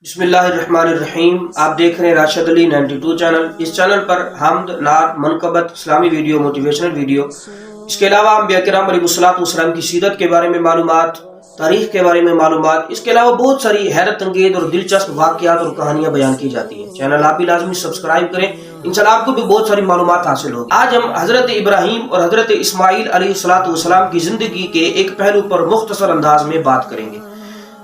बिस्मिल्लाहिर्रहमानिर्रहीम। आप देख रहे हैं राशिद अली 92 चैनल। इस चैनल पर हमद, नात, मनकबत, इस्लामी वीडियो, मोटिवेशनल वीडियो, इसके अलावा अंबिया किराम अलैहिस्सलाम की सीरत के बारे में मालूमात, तारीख के बारे में मालूमात, इसके अलावा बहुत सारी हैरत अंगेज और दिलचस्प वाक़यात और कहानियां बयान की जाती हैं। चैनल आप भी लाजमी सब्सक्राइब करें, इंशाल्लाह आपको भी बहुत सारी मालूमात हासिल होगी। आज हम हजरत इब्राहीम और हजरत इस्माइल अलैहिस्सलाम की जिंदगी के एक पहलू पर मुख्तसर अंदाज में बात करेंगे।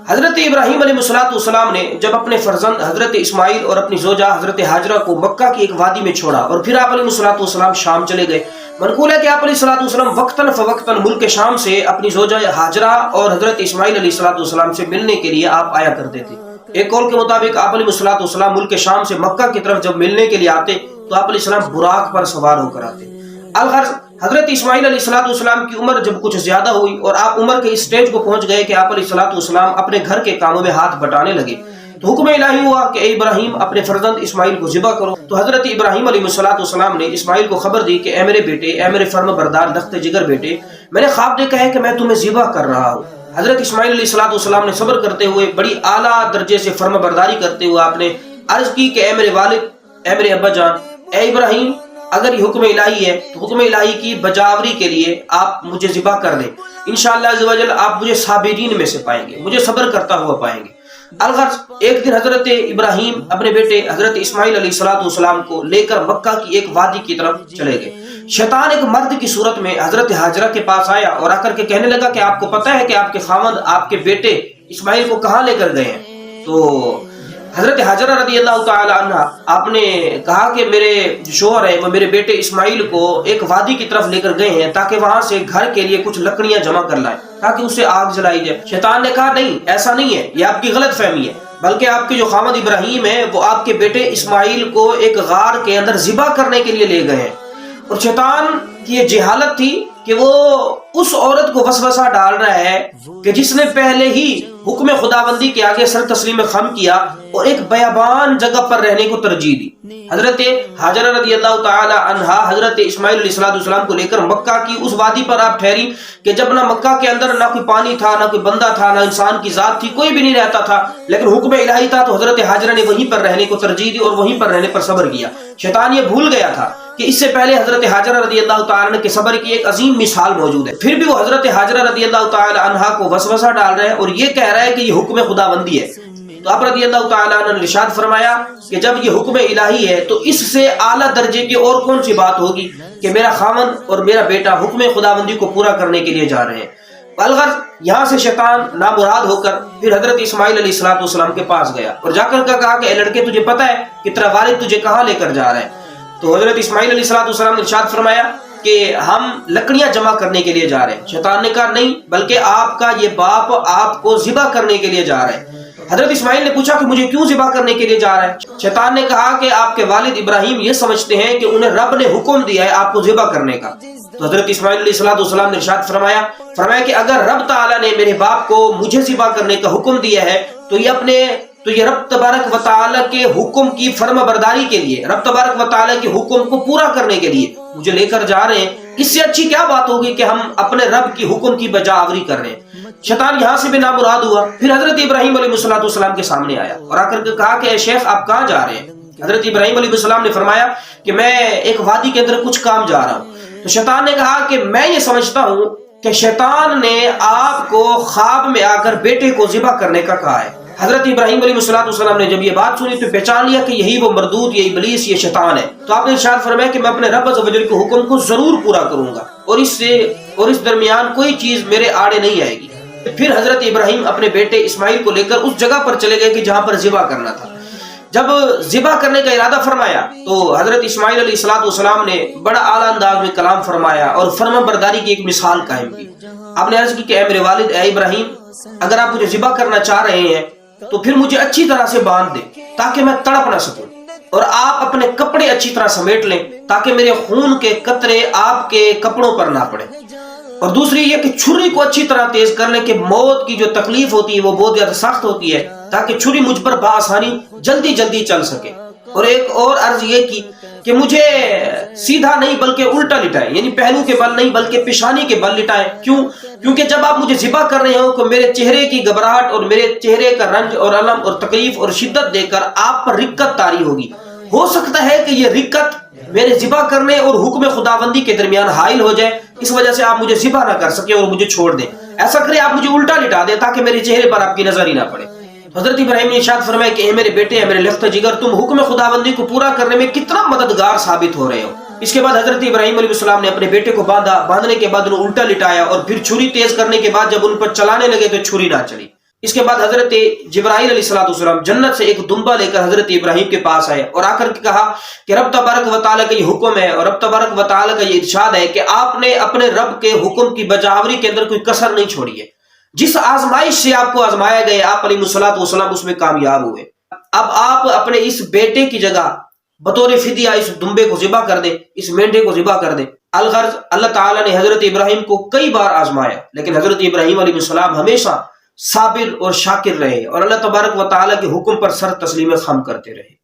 हजरत इब्राहीम अलैहिस्सलाम ने जब अपने फर्जंद हजरत इस्माइल और अपनी जोजा हजरत हाजरा को मक्का की एक वादी में छोड़ा और फिर आप अलैहिस्सलाम शाम चले गए। मनकूल है कि आप अलैहिस्सलाम वक्तन फवक्तन मुल्क शाम से अपनी जोजा हाजरा और हजरत इस्माइल अलैहिस्सलाम से मिलने के लिए आप आया करते थे। एक कौल के मुताबिक आप अलैहिस्सलाम मुल्क शाम से मक्का की तरफ जब मिलने के लिए आते तो आप अलैहिस्सलाम बुराक पर सवार होकर आते। अलगर्ज हजरत इस्माइल अलैहिस्सलाम की उम्र जब कुछ ज्यादा हुई और आप उम्र के इस स्टेज को पहुंच गए कि आप अलैहिस्सलाम अपने घर के कामों में हाथ बटाने लगे, तो हुक्म इलाही हुआ कि इब्राहीम अपने फर्जंद इस्माइल को ज़िबा करो। तो हजरत इब्राहीम अलैहिस्सलाम ने इस्माइल को खबर दी कि ए मेरे बेटे, ए मेरे फर्म बरदार लख्त जिगर बेटे, मैंने ख्वाब देखा है कि मैं तुम्हें ज़िबा कर रहा हूँ। हजरत इस्माइल अलैहिस्सलाम ने सब्र करते हुए बड़ी आला दर्जे से फर्म बरदारी करते हुए आपने अर्ज की कि ए मेरे वालिद, ए मेरे अब्बा जान, ए इब्राहीम, अगर ये हुक्म इलाही है तो हुक्म इलाही की बजावरी के लिए आप मुझे ज़िबा कर दें। इंशाअल्लाह अज़्ज़ व जल आप मुझे साबिरीन में से पाएंगे, मुझे सब्र करता हुआ पाएंगे। अलगर्ज एक दिन हजरत इब्राहीम अपने बेटे हजरत इस्माइल अलैहिस्सलाम को लेकर मक्का की एक वादी की तरफ चले गए। शैतान एक मर्द की सूरत में हजरत हाजरा के पास आया और आकर के कहने लगा कि आपको पता है कि आपके खामद आपके बेटे इस्माइल को कहाँ लेकर गए हैं? तो हजरत हाजरा रज़ियल्लाहु ताला अन्हा आपने कहा कि मेरे जो शोहर है वो मेरे बेटे इस्माइल को एक वादी की तरफ लेकर गए हैं ताकि वहां से घर के लिए कुछ लकड़ियां जमा कर लाएं ताकि उसे आग जलाई जाए। शैतान ने कहा नहीं, ऐसा नहीं है, ये आपकी गलत फहमी है, बल्कि आपके जो खामद इब्राहीम है वो आपके बेटे इस्माइल को एक गार के अंदर ज़िबा करने के लिए ले गए हैं। और शैतान की ये जहालत थी कि वो उस औरत को वसवसा डाल रहा है कि जिसने पहले ही हुक्म खुदाबंदी के आगे सर तस्लीम खम किया और एक बयाबान जगह पर रहने को तरजीह दी। हजरत हाजरा रज़ियल्लाहु ताला अन्हा हजरत इस्माइल अलैहिस्सलाम को लेकर मक्का की उस वादी पर आप ठहरी कि जब ना मक्का के अंदर ना कोई पानी था, ना कोई बंदा था, ना इंसान की जात थी, कोई भी नहीं रहता था, लेकिन हुक्म इलाही था। तो हजरत हाजरा ने वहीं पर रहने को तरजीह दी और वहीं पर रहने पर सब्र किया। शैतान ये भूल गया था कि इससे पहले हजरत हाजरा रज़ियल्लाहु ताला के सब्र की एक अजीम मिसाल मौजूद है। फिर भी वो हजरत हाजरा रज़ियल्लाहु ताला अन्हा को वसवसा डाल रहे हैं और ये कह रहा है कि ये हुक्म खुदाबंदी है। तो आप रज़ियल्लाहु ताला अन्हु ने इरशाद फरमाया कि जब ये हुक्म इलाही है तो इससे आला दर्जे की और कौन सी बात होगी कि मेरा खामन और मेरा बेटा हुक्म खुदाबंदी को पूरा करने के लिए जा रहे हैं। अलगर्ज यहाँ से शैतान नामुराद होकर फिर हजरत इस्माइल अलैहिस्सलाम के पास गया और जाकर कहा कि लड़के तुझे पता है कि तेरा वालिद तुझे कहाँ लेकर जा रहा है? तो हजरत इस्माइल अलैहिस्सलाम ने इरशाद फरमाया कि हम लकड़ियां जमा करने के लिए जा रहे हैं। शैतान ने कहा नहीं, बल्कि आपका ये बाप आपको ज़िबा करने के लिए जा रहा है। हजरत इस्माइल ने पूछा कि मुझे क्यों ज़िबा करने के लिए जा रहा है? शैतान ने कहा कि आपके वालिद इब्राहीम ये समझते हैं कि उन्हें रब ने हुक्म दिया है आपको ज़िबा करने का। तो हजरत इस्माइल अलैहिस्सलाम ने इरशाद फरमाया कि अगर रब ताला ने मेरे बाप को मुझे ज़िबा करने का हुक्म दिया है तो ये रब तबारक व तआला के हुक्म की फर्माबरदारी के लिए, रब तबारक व तआला के हुक्म को पूरा करने के लिए मुझे लेकर जा रहे हैं। इससे अच्छी क्या बात होगी कि हम अपने रब की हुक्म की बजावरी कर रहे हैं। शैतान यहाँ से भी नामुराद हुआ। फिर हजरत इब्राहीम अलैहिस्सलाम के सामने आया और आकर के कहा कि शेख आप कहाँ जा रहे हैं? हजरत इब्राहीम अलैहिस्सलाम ने फरमाया कि मैं एक वादी के अंदर कुछ काम जा रहा हूँ। तो शैतान ने कहा कि मैं ये समझता हूँ कि शैतान ने आपको ख्वाब में आकर बेटे को ज़िबा करने का कहा है। हजरत इब्राहीम अलैहिस्सलाम ने जब ये बात सुनी तो पहचान लिया कि यही वो मरदूद, ये इबलीस, ये शैतान है। तो आपने इरशाद फरमाया कि मैं अपने रब अज़्ज़ व जल के हुक्म को जरूर पूरा करूंगा और इस दरमियान कोई चीज मेरे आड़े नहीं आएगी। फिर हजरत इब्राहीम अपने बेटे इस्माइल को लेकर उस जगह पर चले गए कि जहां पर ज़िबा करना था। जब ज़िबा करने का इरादा फरमाया तो हजरत इस्माइल अलैहिस्सलाम ने बड़ा आला अंदाज में कलाम फरमाया और फर्मा बरदारी की एक मिसाल कायम की। आपने अर्ज की कि ए मेरे वालिद, ए इब्राहीम, अगर आप मुझे ज़िबा करना चाह रहे हैं तो फिर मुझे अच्छी तरह से बांध दे ताकि मैं तड़प ना सकूं, और आप अपने कपड़े अच्छी तरह समेट लें ताकि मेरे खून के कतरे आपके कपड़ों पर ना पड़े। और दूसरी ये कि छुरी को अच्छी तरह तेज कर लें कि मौत की जो तकलीफ होती है वो बहुत ज्यादा सख्त होती है, ताकि छुरी मुझ पर बासानी जल्दी जल्दी चल सके। और एक और अर्ज ये की कि मुझे सीधा नहीं बल्कि उल्टा लिटाएं, यानी पहलू के बल नहीं बल्कि पेशानी के बल लिटाएं। क्यों? क्योंकि जब आप मुझे ज़िबा कर रहे हो तो मेरे चेहरे की घबराहट और मेरे चेहरे का रंज और अलम और तकलीफ और शिद्दत देखकर आप पर रिक्कत तारी होगी। हो सकता है कि ये रिक्कत मेरे ज़िबा करने और हुक्म खुदाबंदी के दरमियान हाइल हो जाए, इस वजह से आप मुझे ज़िबा ना कर सके और मुझे छोड़ दें। ऐसा करें, आप मुझे उल्टा लिटा दें ताकि मेरे चेहरे पर आपकी नजर ही ना पड़े। हजरत इब्राहिम ने इरशाद फरमाया कि मेरे बेटे, मेरे लख्त जिगर, तुम हुक्म खुदाबंदी को पूरा करने में कितना मददगार साबित हो रहे हो। इसके बाद हजरत इब्राहिम अलैहिस्सलाम ने अपने बेटे को बांधा। बांधने के बाद उन्हें उल्टा लिटाया और फिर छुरी तेज करने के बाद जब उन पर चलाने लगे तो छुरी ना चली। इसके बाद हजरत जिब्राइल अलैहिस्सलाम जन्नत से एक दुम्बा लेकर हजरत इब्राहिम के पास आए और आकर के कहा कि रब तबारक व तआला का ये हुक्म है और रब तबारक व तआला का ये इरशाद है कि आपने अपने रब के हुक्म की बजावरी के अंदर कोई कसर नहीं छोड़ी है। जिस आजमाइश से आपको आजमाया गया, आप अलैहिस्सलातु वस्सलाम उसमें कामयाब हुए। अब आप अपने इस बेटे की जगह बतौर फिदिया इस दुम्बे को ज़िबा कर दे, इस मेंढे को ज़िबा कर दे। अलगर्ज अल्लाह ताला ने हजरत इब्राहिम को कई बार आजमाया, लेकिन हजरत इब्राहिम अलैहिस्सलाम हमेशा साबिर और शाकिर रहे और अल्लाह तबारक व तआला के हुक्म पर सर तस्लीम खम करते रहे।